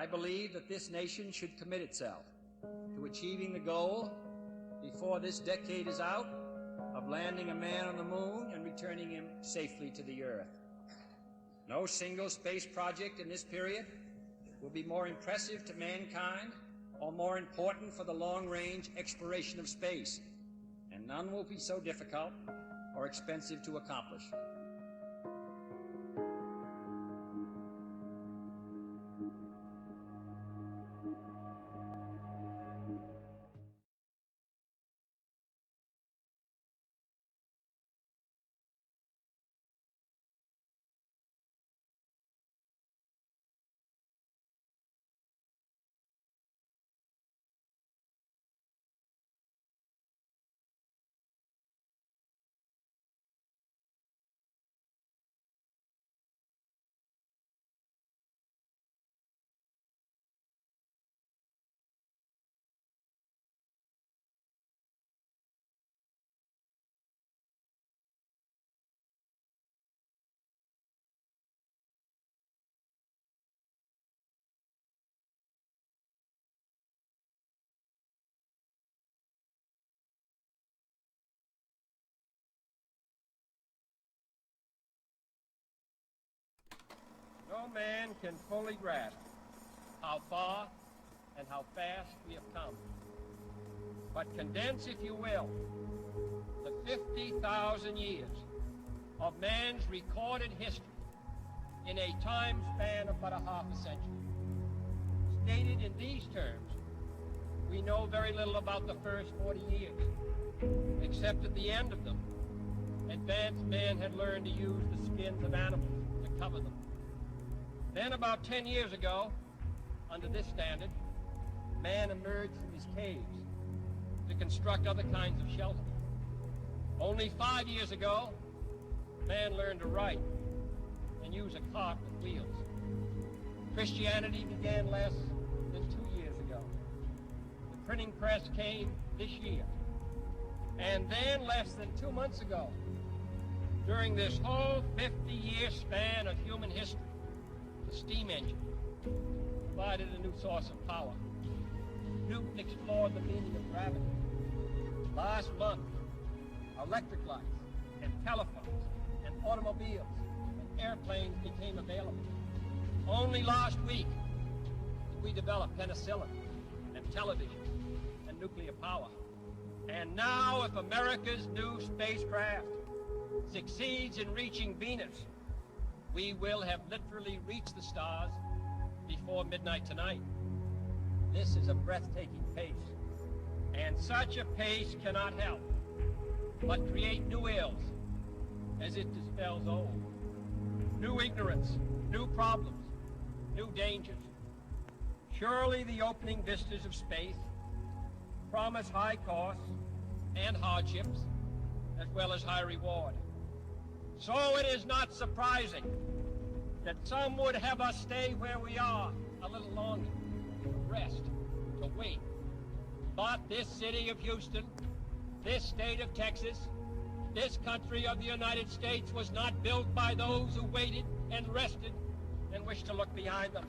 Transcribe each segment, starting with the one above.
I believe that this nation should commit itself to achieving the goal, before this decade is out, of landing a man on the moon and returning him safely to the Earth. No single space project in this period will be more impressive to mankind or more important for the long-range exploration of space, and none will be so difficult or expensive to accomplish. No man can fully grasp how far and how fast we have come. But condense, if you will, the 50,000 years of man's recorded history in a time span of but a half a century. Stated in these terms, we know very little about the first 40 years, except at the end of them, advanced man had learned to use the skins of animals to cover them. Then about 10 years ago, under this standard, man emerged from his caves to construct other kinds of shelter. Only 5 years ago, man learned to write and use a cart with wheels. Christianity began less than 2 years ago. The printing press came this year. And then less than 2 months ago, during this whole 50-year span of human history, the steam engine provided a new source of power. Newton explored the meaning of gravity. Last month, electric lights and telephones and automobiles and airplanes became available. Only last week did we develop penicillin and television and nuclear power. And now, if America's new spacecraft succeeds in reaching Venus, we will have literally reached the stars before midnight tonight. This is a breathtaking pace, and such a pace cannot help but create new ills as it dispels old. New ignorance, new problems, new dangers. Surely the opening vistas of space promise high costs and hardships, as well as high reward. So it is not surprising that some would have us stay where we are a little longer, to rest, to wait. But this city of Houston, this state of Texas, this country of the United States was not built by those who waited and rested and wished to look behind them.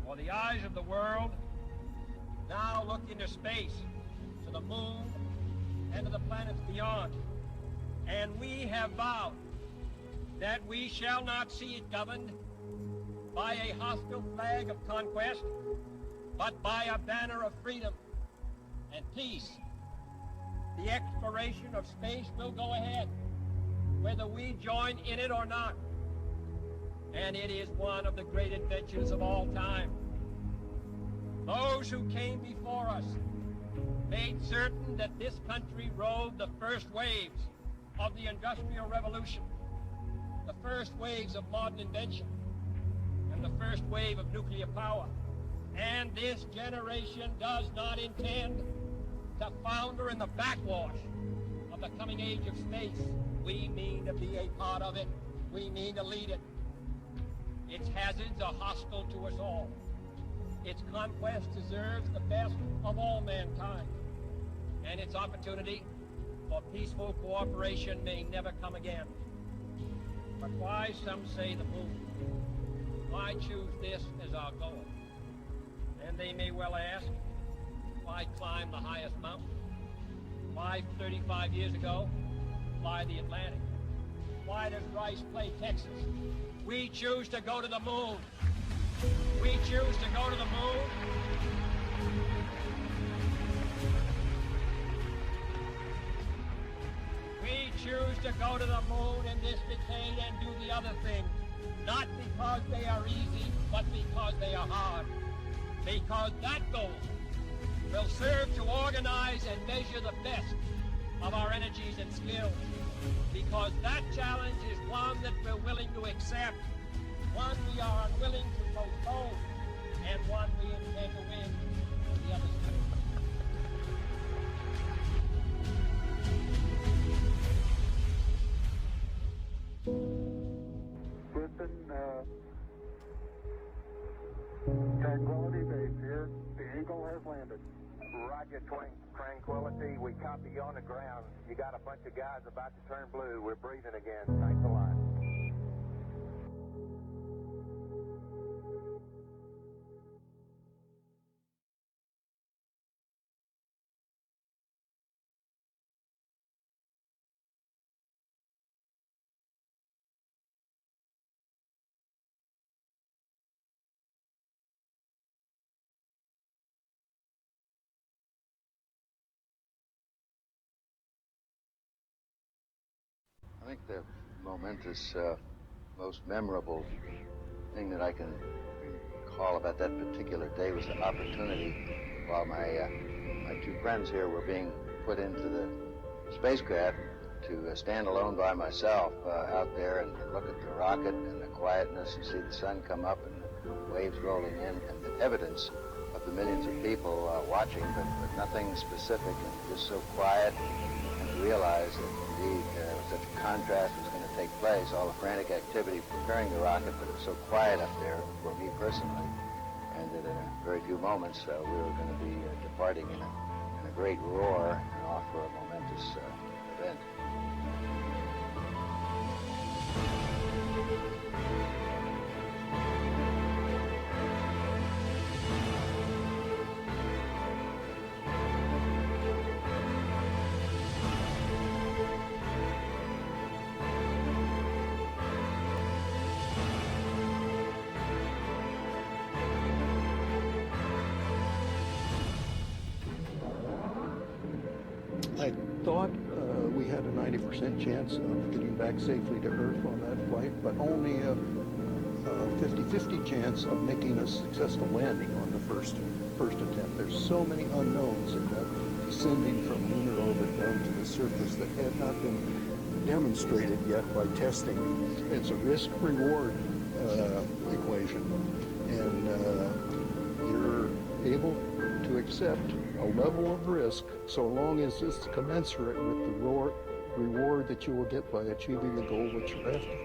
For the eyes of the world now look into space, to the moon, and to the planets beyond. And we have vowed that we shall not see it governed by a hostile flag of conquest, but by a banner of freedom and peace. The exploration of space will go ahead, whether we join in it or not. And it is one of the great adventures of all time. Those who came before us made certain that this country rode the first waves of the Industrial Revolution, the first waves of modern invention, and the first wave of nuclear power. And this generation does not intend to founder in the backwash of the coming age of space. We mean to be a part of it. We mean to lead it. Its hazards are hostile to us all. Its conquest deserves the best of all mankind. And its opportunity for peaceful cooperation may never come again. But why, some say, the moon? Why choose this as our goal? And they may well ask, why climb the highest mountain? Why 35 years ago, fly the Atlantic? Why does Rice play Texas? We choose to go to the moon. We choose to go to the moon. We choose to go to the moon in this decade and do the other things, not because they are easy, but because they are hard. Because that goal will serve to organize and measure the best of our energies and skills. Because that challenge is one that we're willing to accept, one we are unwilling to postpone, and one we intend to win on the other side. Houston, Tranquility Base here. The Eagle has landed. Roger, Tranquility. We copy you on the ground. You got a bunch of guys about to turn blue. We're breathing again. Thanks a lot. I think the momentous, most memorable thing that I can recall about that particular day was the opportunity while my two friends here were being put into the spacecraft to stand alone by myself out there and look at the rocket and the quietness and see the sun come up and the waves rolling in and the evidence of the millions of people watching, but nothing specific and just so quiet, and to realize that indeed such a contrast was going to take place, all the frantic activity preparing the rocket, but it was so quiet up there for me personally, and that in a very few moments we were going to be departing in a great roar and off for a momentous event. I thought we had a 90% chance of getting back safely to Earth on that flight, but only a 50-50 chance of making a successful landing on the first attempt. There's so many unknowns in that descending from lunar orbit down to the surface that had not been demonstrated yet by testing. It's a risk-reward equation, and you're able to accept a level of risk so long as it's commensurate with the reward that you will get by achieving the goal that you're after.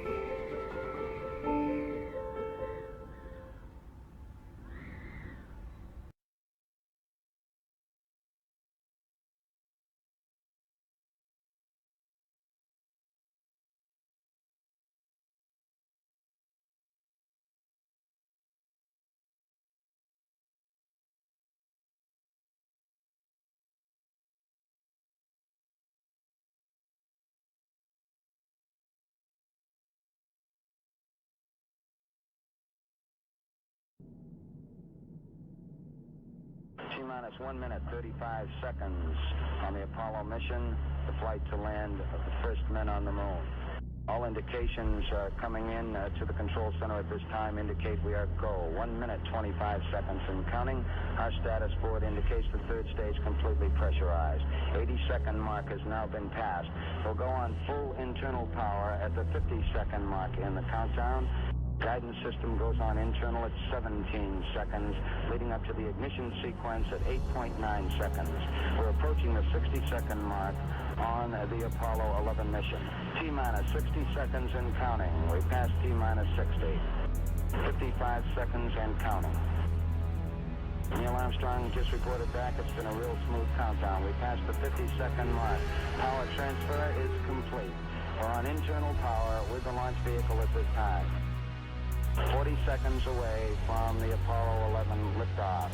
T-minus 1 minute, 35 seconds on the Apollo mission, the flight to land of the first men on the moon. All indications coming in to the control center at this time indicate we are go. 1 minute, 25 seconds and counting. Our status board indicates the third stage completely pressurized. 80-second mark has now been passed. We'll go on full internal power at the 50-second mark in the countdown. Guidance system goes on internal at 17 seconds, leading up to the ignition sequence at 8.9 seconds. We're approaching the 60-second mark on the Apollo 11 mission. T-minus 60 seconds and counting. We passed T-minus 60. 55 seconds and counting. Neil Armstrong just reported back. It's been a real smooth countdown. We passed the 50-second mark. Power transfer is complete. We're on internal power with the launch vehicle at this time. 40 seconds away from the Apollo 11 liftoff.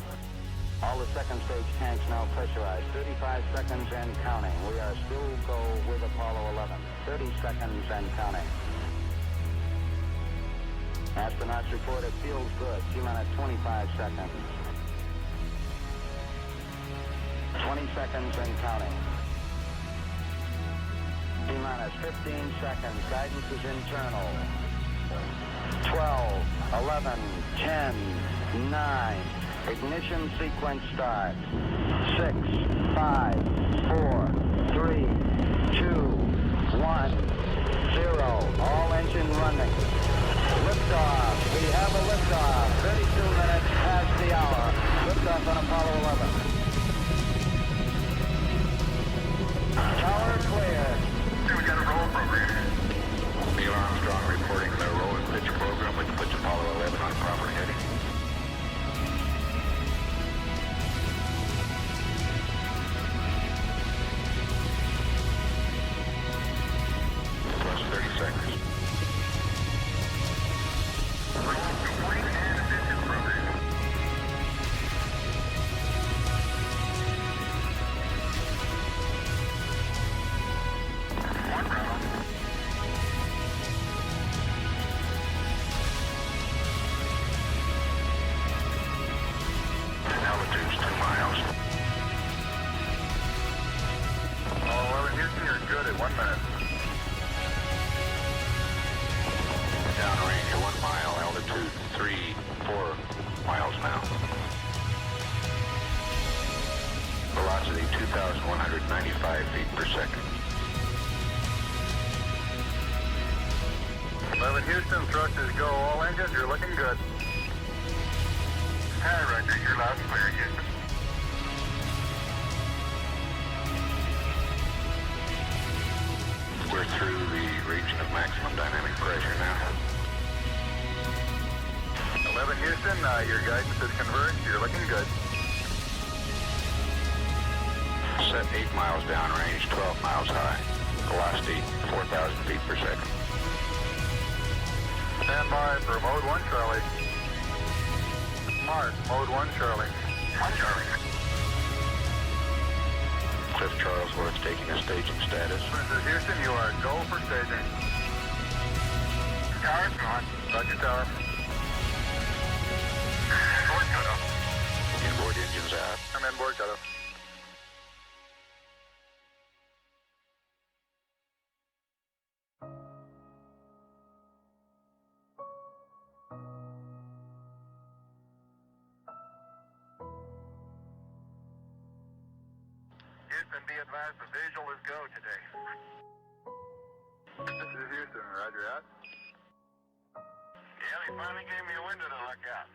All the second stage tanks now pressurized. 35 seconds and counting. We are still go with Apollo 11. 30 seconds and counting. Astronauts report it feels good. T-minus 25 seconds. 20 seconds and counting. T-minus 15 seconds. Guidance is internal. 12, 11, 10, 9. Ignition sequence starts. 6, 5, 4, 3, 2, 1, 0. All engine running. Liftoff. We have a liftoff. 32 minutes past the hour. Liftoff on Apollo 11. Tower clear. We got a roll program. Neil Armstrong reporting the roll and pitch program, which puts Apollo 11 on proper heading. Plus 30 seconds. Roll complete and ignition program. One round. Altitude's 2 miles. Apollo 11 Houston, you're good at 1 minute. Downrange 1 mile. Altitude 3, 4 miles now. Velocity 2,195 feet per second. 11 Houston, thrusters go. All engines, you're looking good. Hi, Roger. You're loud and clear, Houston. We're through the region of maximum dynamic pressure now. 11 Houston, your guidance is converged. You're looking good. Set 8 miles downrange, 12 miles high. Velocity 4,000 feet per second. Stand by for mode 1, Charlie. Mark, mode 1, Charlie. 1, Charlie. Cliff Charlesworth taking a staging status. This is Houston, you are go for staging. Tower's gone. Roger, tower. Inboard cutoff. Inboard engines out. I'm inboard cutoff. Houston, be advised the visual is go today. This is Houston, roger out. Yeah, they finally gave me a window to look out.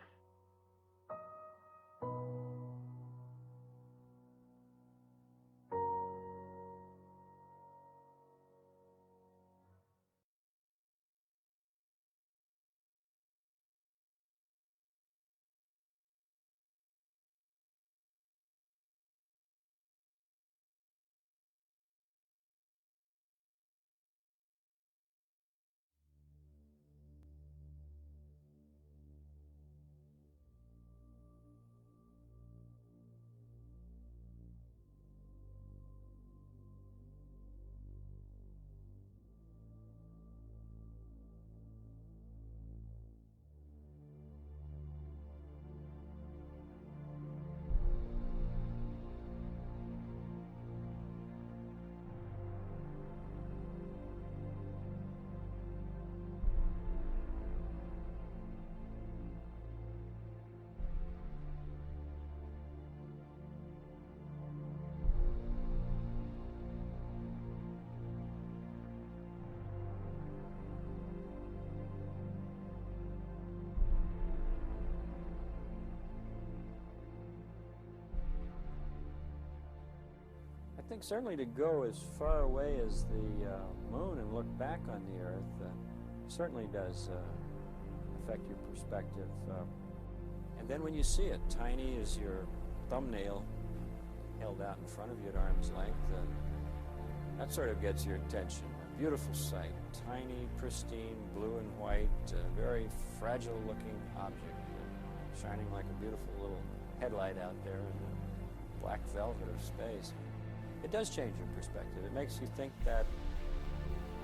I think certainly to go as far away as the moon and look back on the Earth certainly does affect your perspective. And then when you see it, tiny as your thumbnail held out in front of you at arm's length, that sort of gets your attention. A beautiful sight, tiny, pristine, blue and white, very fragile-looking object, shining like a beautiful little headlight out there in the black velvet of space. It does change your perspective. It makes you think that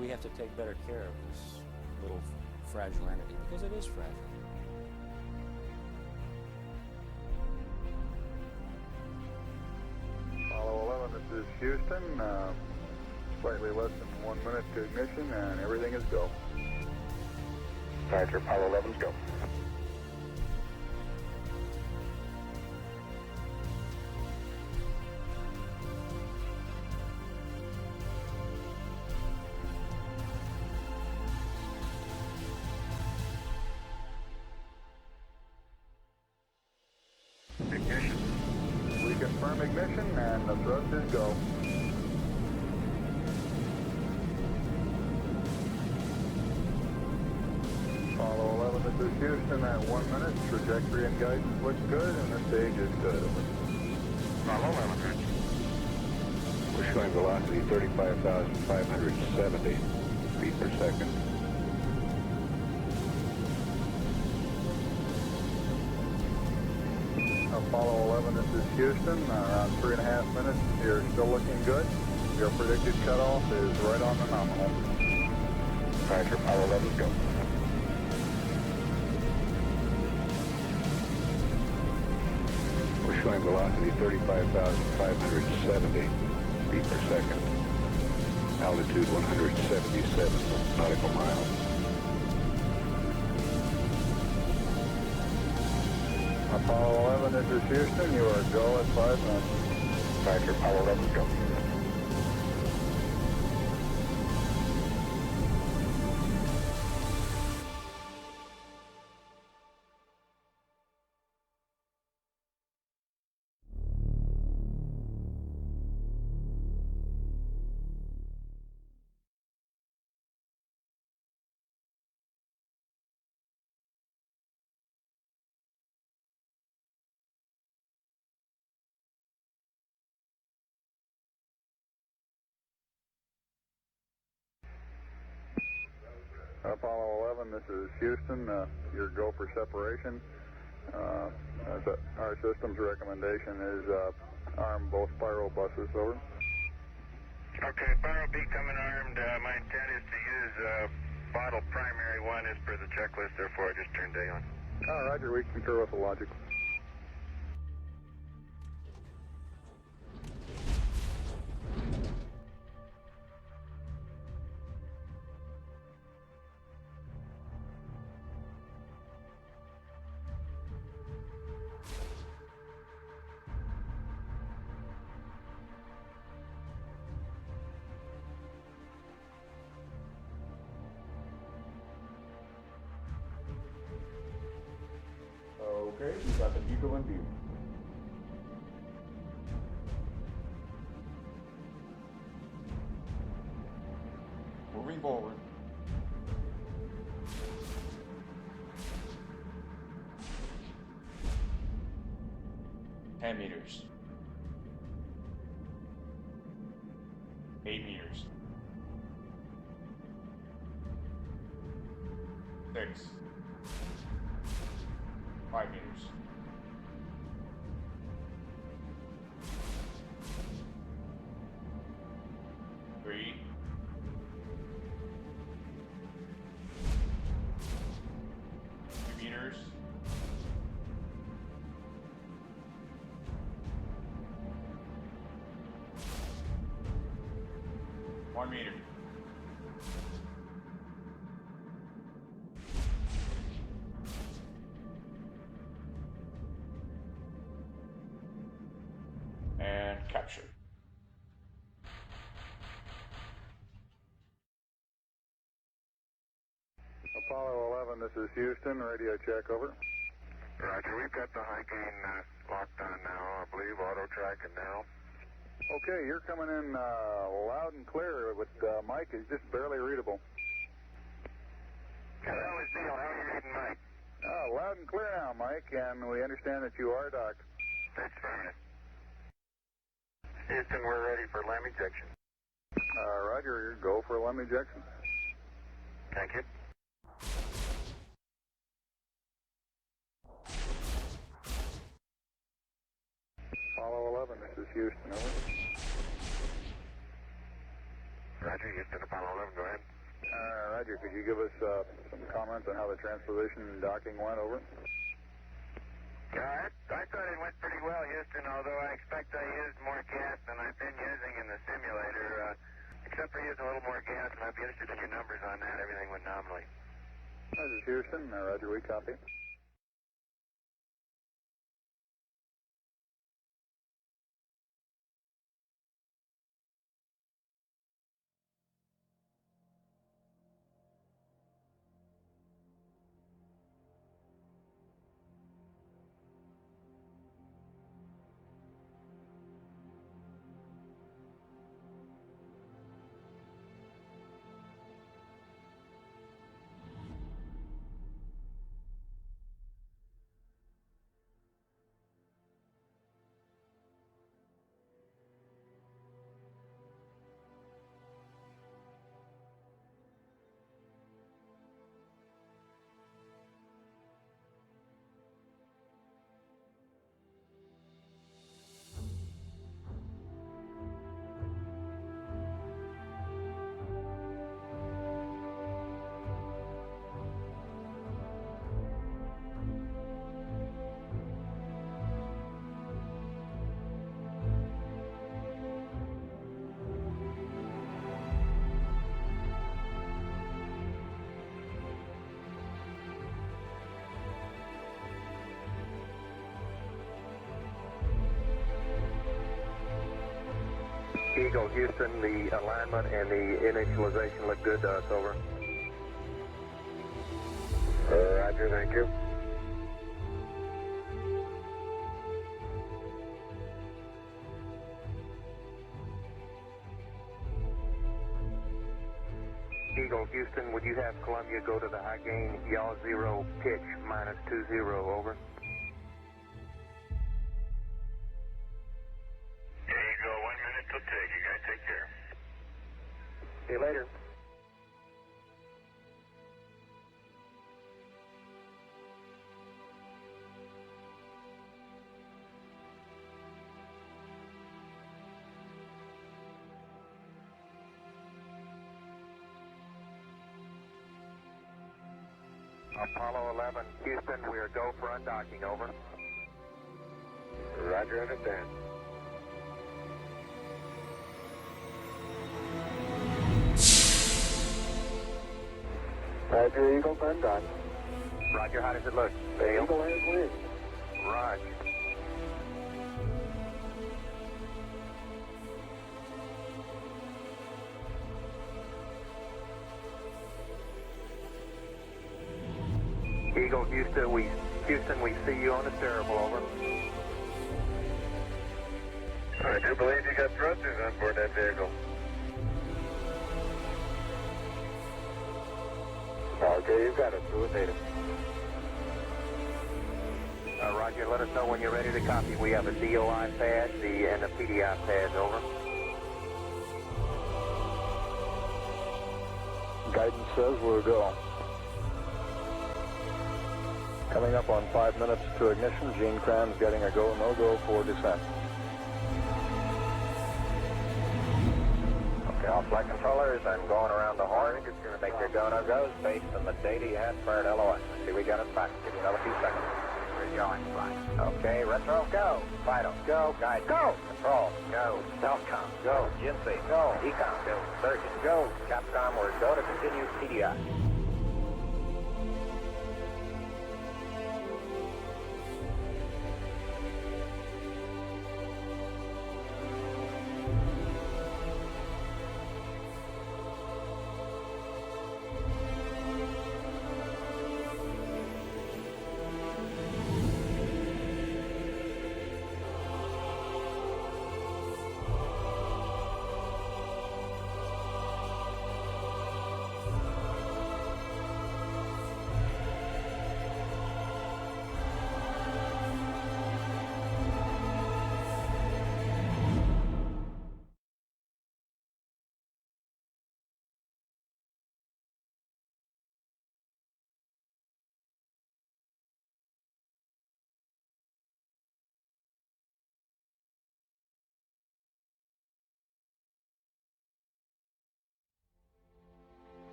we have to take better care of this little fragile entity, because it is fragile. Apollo 11, this is Houston. Slightly less than 1 minute to ignition, and everything is go. Roger, Apollo 11's go. Ignition. We confirm ignition, and the thrust is go. Apollo 11, this is Houston at 1 minute. Trajectory and guidance looks good, and the stage is good. Apollo 11. We're showing velocity 35,570 feet per second. Apollo 11, this is Houston. Around 3.5 minutes. You're still looking good. Your predicted cutoff is right on the nominal. Roger, Apollo 11's go. We're showing velocity 35,570 feet per second. Altitude 177 nautical miles. Apollo 11, this is Houston. You are go at 5 minutes. Roger, Apollo 11's go. Apollo 11, this is Houston. Your go for separation. Our system's recommendation is arm both spiral buses, over. Okay, Spiral B coming armed. My intent is to use bottle primary one as per the checklist, therefore I just turned day on. Roger, we concur with the logic. Okay, we got the Eagle in view. Moving forward. meters. 8 meters. 6. 5 meters. 3. 2 meters. 1 meter. And capture. Apollo 11, this is Houston. Radio check, over. Roger, we've got the high gain locked on now, I believe, auto track and narrow. Okay, you're coming in loud and clear, but Mike is just barely readable. How is Neil? How are you reading Mike? Loud and clear now, Mike, and we understand that you are docked. That's fine. Houston, we're ready for LEM ejection. Roger, go for LEM ejection. Thank you. Apollo 11, this is Houston, over. Roger, Houston, Apollo 11, go ahead. Roger, could you give us some comments on how the transposition and docking went, over? Yeah, I thought it went pretty well, Houston, although I expect I used more gas than I've been using in the simulator. Except for using a little more gas, and I'd be interested in your numbers on that. Everything went nominally. This is Houston, Roger, we copy. Eagle, Houston, the alignment and the initialization look good to us, over. Roger, thank you. Eagle, Houston, would you have Columbia go to the high gain, yaw 0, pitch -20, over? There you go, 1 minute till take. You guys take care. See you later. Apollo 11, Houston, we are go for undocking, over. Roger, understand. Roger, Eagle, undock. Roger, how does it look? The Eagle has wings. Roger. Eagle, Houston, we see you on the steerable, over. I do believe you got thrusters on board that vehicle. Okay, you've got it. Do it, data. Roger, let us know when you're ready to copy. We have a DOI pad and a PDI pad, over. Guidance says we're go. Coming up on 5 minutes to ignition, Gene Kran's getting a go, no-go for descent. Okay, all flight controllers, I'm going around the horn. Make your go, no-goes based on the data you had for an LOS. See, we got it back. Give you another few seconds. We're going, flight. Okay, retro, go. Vital, go. Guide, go. Control, go. Stealthcom, go. GNC, go. Ecom, go. Surgeon, go. Capcom, we're go to continue PDI.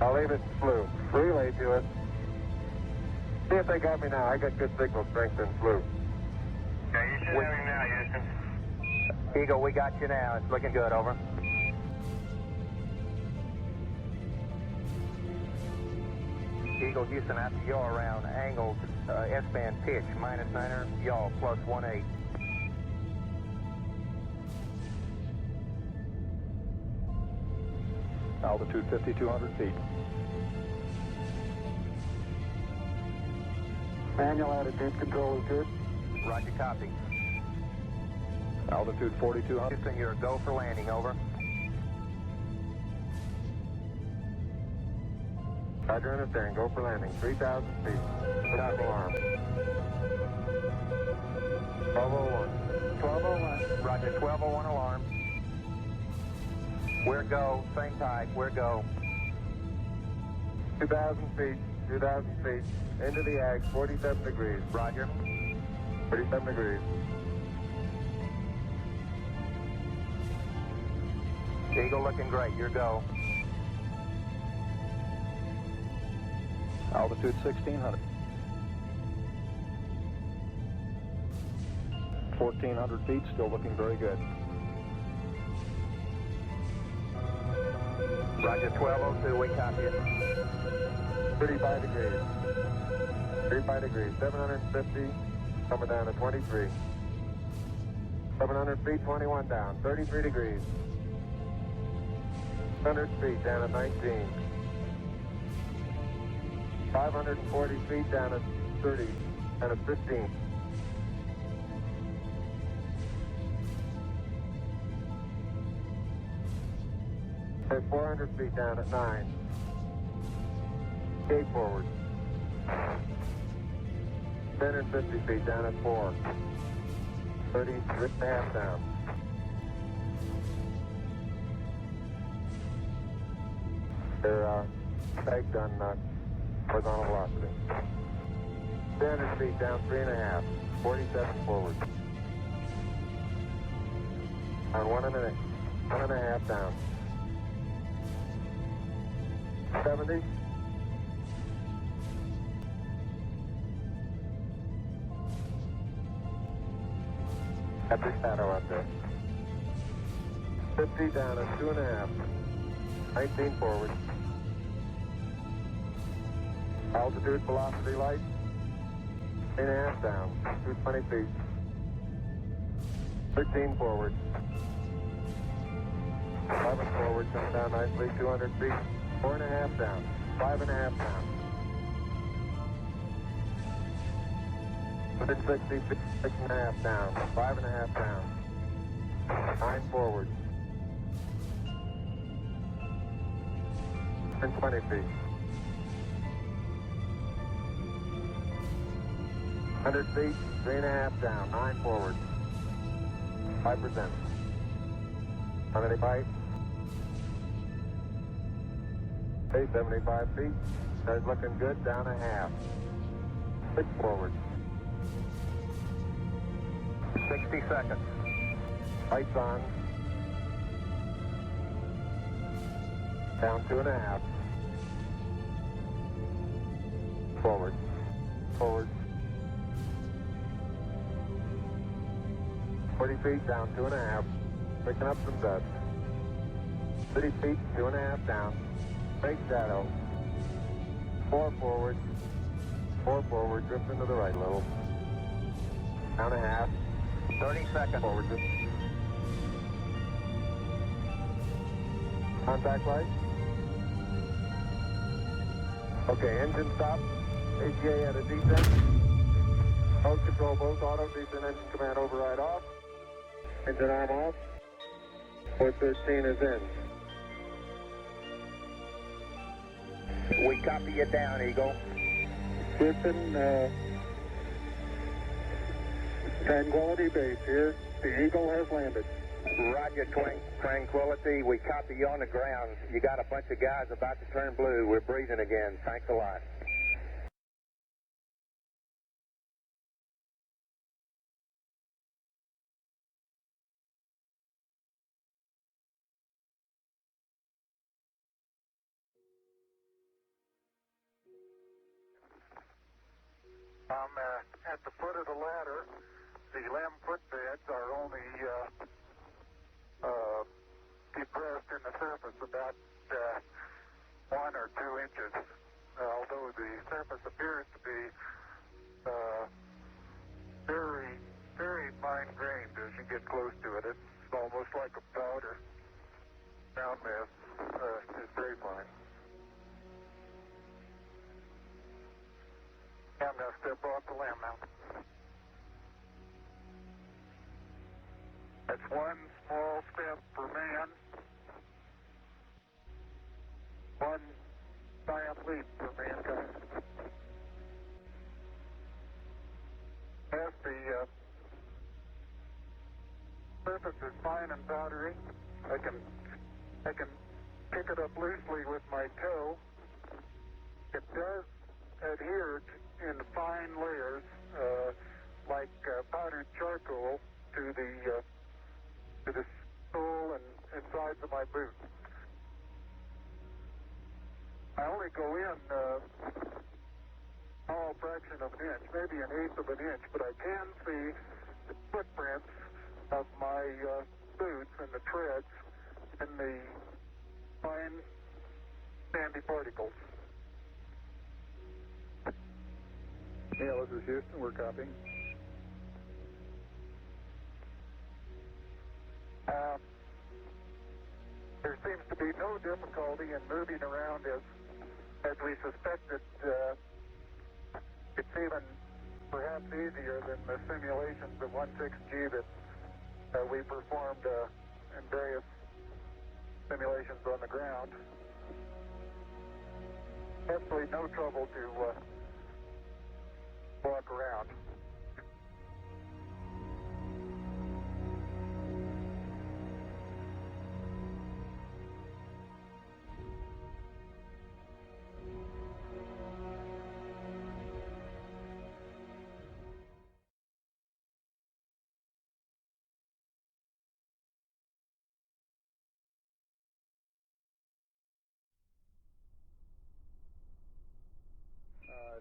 I'll leave it blue. Relay to it. See if they got me now. I got good signal strength in blue. Okay, you should have me now, Houston. Eagle, we got you now. It's looking good, over. Eagle, Houston, after yaw around angled S-band pitch, -9er, yaw, +18. Altitude 5,200 feet. Manual attitude control is good. Roger, copy. Altitude 4,200. Houston, you're a go for landing, over. Roger, understand. Go for landing. 3,000 feet. Stop alarm. 1201. 1201. Roger, 1201 alarm. We're go. Same type. We're go. 2,000 feet. 2,000 feet. Into the ag. 47 degrees. Roger. 47 degrees. Eagle looking great. You're go. Altitude 1,600. 1,400 feet, still looking very good. Roger, 1202, we copy it. 35 degrees. 35 degrees. 750. Coming down to 23. 700 feet, 21 down. 33 degrees. 100 feet down at 19. 540 feet down at 30. Down at 15. At 400 feet down at 9. Gate forward. 1050 feet down at 4. 30.5 down. They're pegged on horizontal velocity. 300 feet down 3.5. 47 forward. On 1.5 down. 70. At the shadow out there. 50 down at 2.5. 19 forward. Altitude, velocity, light. 8.5 down. 220 feet. 13 forward. 11 forward, comes down nicely. 200 feet. 4.5 down. 5.5 down. 160 feet. 6.5 down. 5.5 down. 9 forward. 120 feet. 100 feet, 3.5 down, 9 forward. 5%. How many bites? Okay, 75 feet. Starts looking good, down a half. 6 forward. 60 seconds. Lights on. Down 2.5. Forward. Forward. 40 feet, down 2.5. Picking up some dust. 30 feet, 2.5 down. Big shadow. 4 forward. 4 forward, drift into the right a little. Down a half. 30 seconds. Forward, just. Contact light. Okay, engine stop. ATA at a descent. Post control, both auto, descent engine command override off. Engine arm off. 413 is in. We copy you down, Eagle. Houston, Tranquility Base here. The Eagle has landed. Roger, Tranquility. We copy you on the ground. You got a bunch of guys about to turn blue. We're breathing again. Thanks a lot. I'm at the foot of the ladder. The limb footbeds are only depressed in the surface about 1 or 2 inches, although the surface appears to be very, very fine-grained as you get close to it. It's almost like a powder. Ground mass is very fine. I'm going to step off the limb now. That's one small step for man, one giant leap for mankind. As the surface is fine and powdery, I can pick it up loosely with my toe. It does adhere in fine layers, like powdered charcoal, to the sole and sides of my boot. I only go in a small fraction of an inch, maybe an eighth of an inch, but I can see the footprints of my boots and the treads and the fine sandy particles. Neil, this is Houston. We're copying. There seems to be no difficulty in moving around as we suspected. It's even perhaps easier than the simulations of 16G that we performed in various simulations on the ground. Absolutely no trouble to walk around.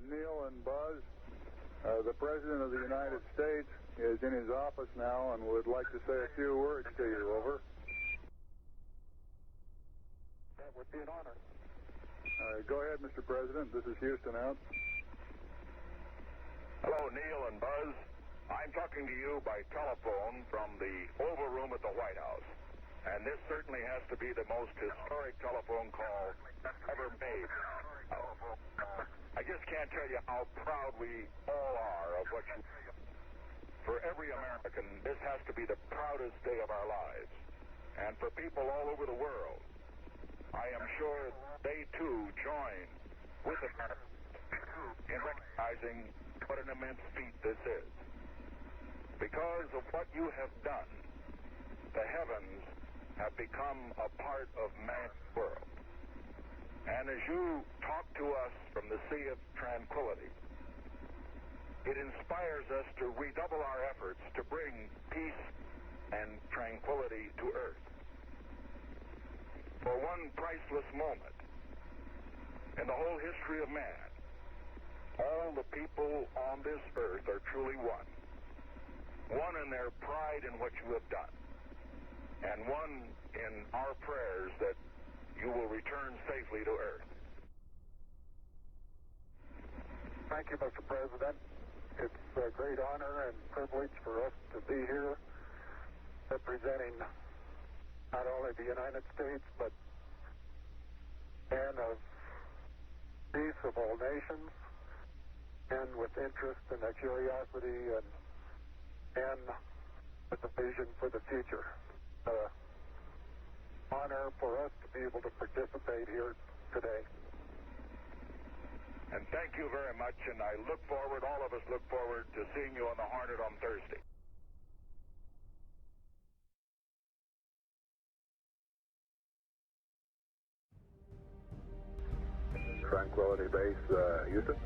Neil and Buzz, the President of the United States is in his office now and would like to say a few words to you. Over. That would be an honor. Go ahead, Mr. President. This is Houston out. Hello, Neil and Buzz. I'm talking to you by telephone from the Oval Room at the White House. And this certainly has to be the most historic telephone call ever made. I just can't tell you how proud we all are of what you do. For every American, this has to be the proudest day of our lives. And for people all over the world, I am sure they too join with Americans in recognizing what an immense feat this is. Because of what you have done, the heavens have become a part of man's world. And as you talk to us from the Sea of Tranquility, it inspires us to redouble our efforts to bring peace and tranquility to Earth. For one priceless moment in the whole history of man, all the people on this Earth are truly one. One in their pride in what you have done, and one in our prayers that you will return safely to Earth. Thank you, Mr. President. It's a great honor and privilege for us to be here representing not only the United States, but men of peace of all nations, men with interest and a curiosity and men with a vision for the future. Honor for us to be able to participate here today. And thank you very much, and I look forward, all of us look forward to seeing you on the Hornet on Thursday. Tranquility Base, Houston.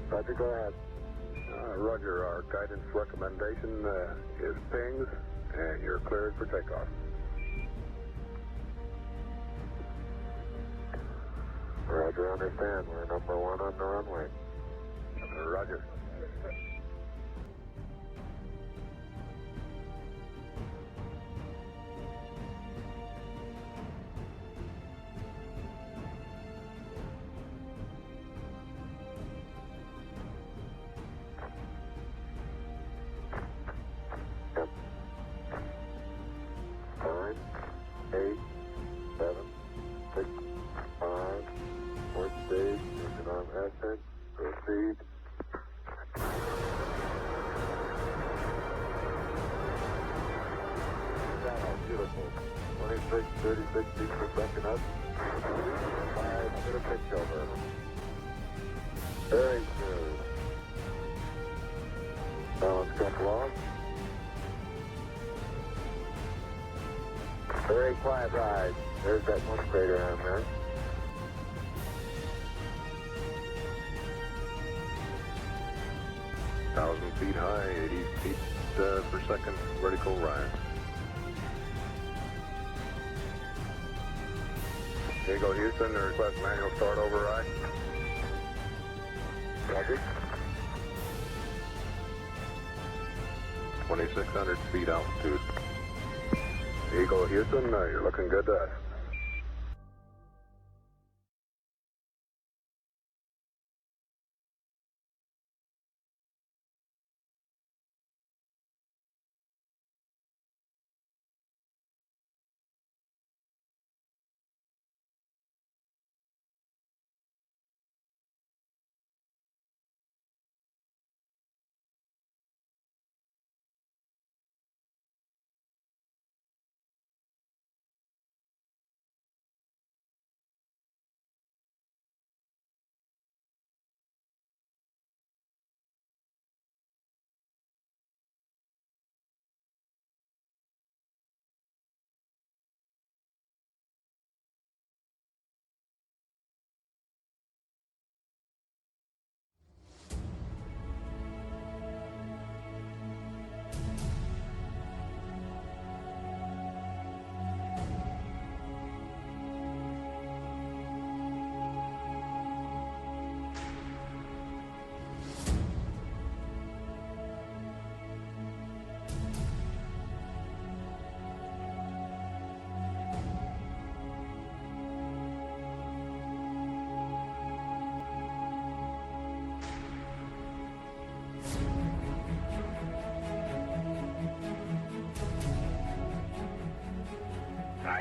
Roger, go ahead. Roger, our guidance recommendation is pings, and you're cleared for takeoff. Roger, understand. We're number one on the runway. Roger. Yep. 9, 8, 7, 6, 5, fourth stage, engine arm ascent, proceed. Beautiful. 26, 36 feet per second up. 5, bit of pitch over. Very smooth. Balance come along. Very quiet ride. There's that one crater on there. Thousand feet high, 80 feet per second vertical rise. Here you go, Houston. Request manual start override. Roger. 2,600 feet altitude. Eagle Houston, you're looking good to us.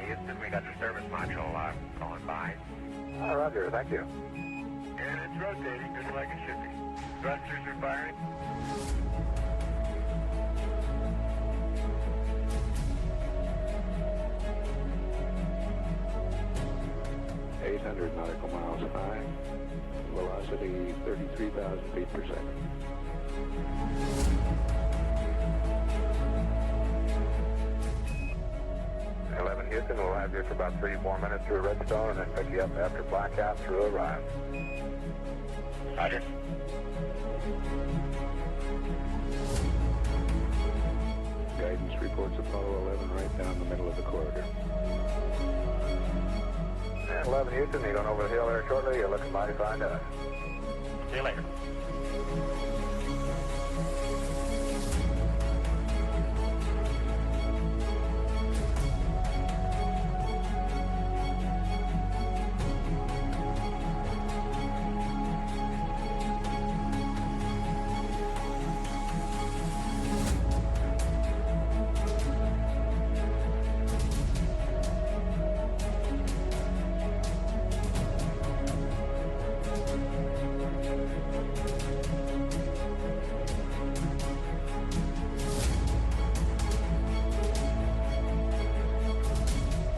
Houston, we got the service module going by. Roger, thank you. And it's rotating just like it should be. Thrusters are firing. nautical miles high, velocity 33,000 feet per second. Houston, we'll have you for about 3-4 minutes through Redstone and then pick you up after blackout through Orion. Roger. Guidance reports Apollo 11 right down the middle of the corridor. And 11 Houston, you're going over the hill there shortly. You're looking mighty fine to us. See you later.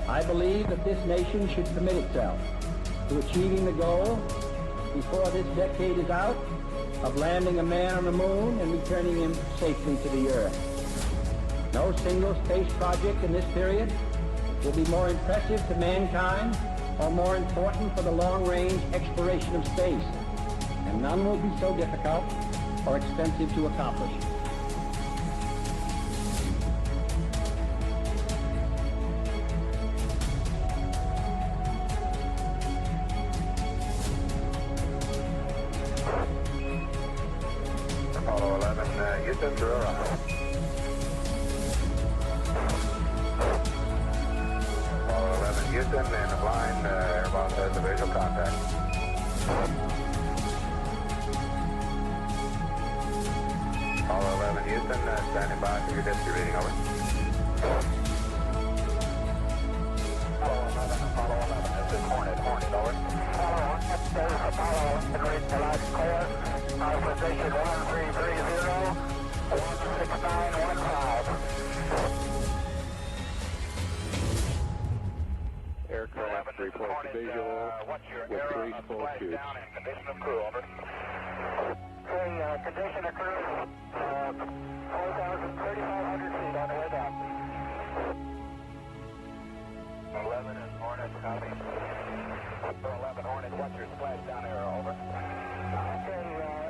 I believe that this nation should commit itself to achieving the goal, before this decade is out, of landing a man on the moon and returning him safely to the Earth. No single space project in this period will be more impressive to mankind or more important for the long-range exploration of space, and none will be so difficult or expensive to accomplish. through a runway. Apollo 11 Houston, in the blind, Airbus has a visual contact. Apollo 11 Houston, standing by for your dispatch reading, over. Apollo 11, this is Hornet, over. Apollo 11, read the last clear. Our position 1330, 16915. Aircraft reports visual with 3 full tubes. Condition of crew, over. Condition of crew, 3,500 feet on the way down. 11 is Hornet, copy. 11 Hornet, what's your splash down here, over? Okay,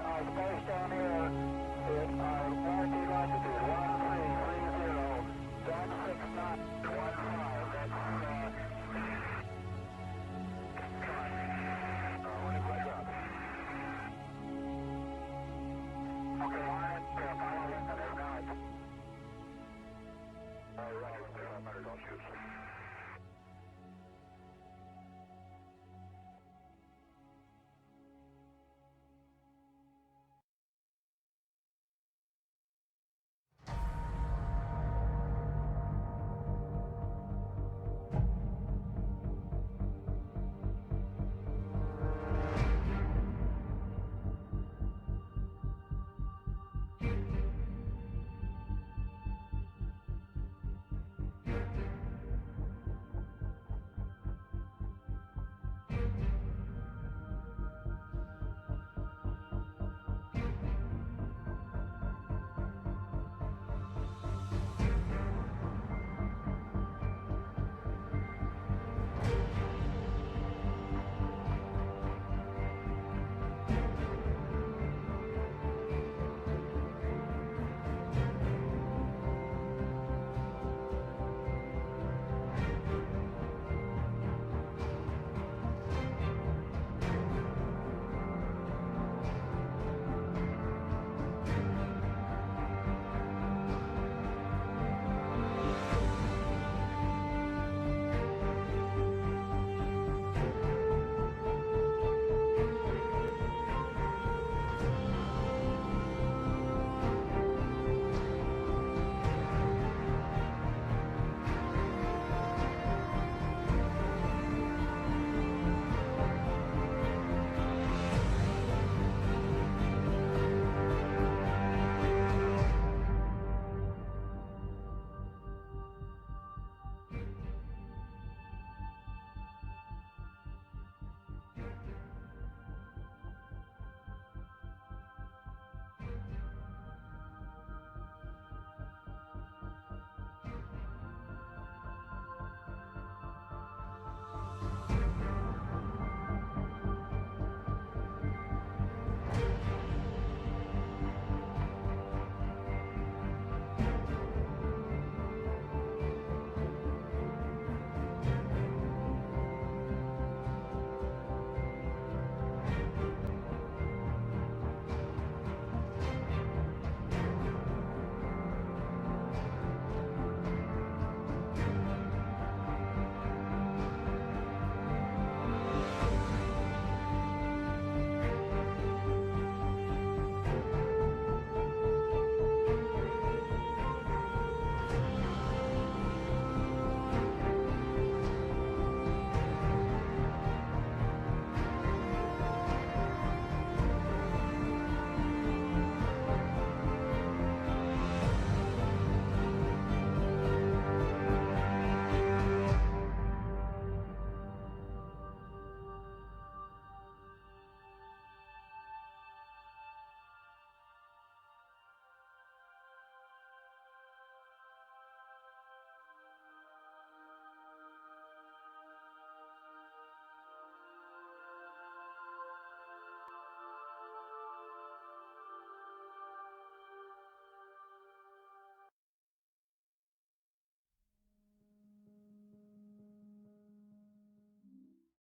our splash down here is our latitude, 1330, 16915. All right, don't shoot.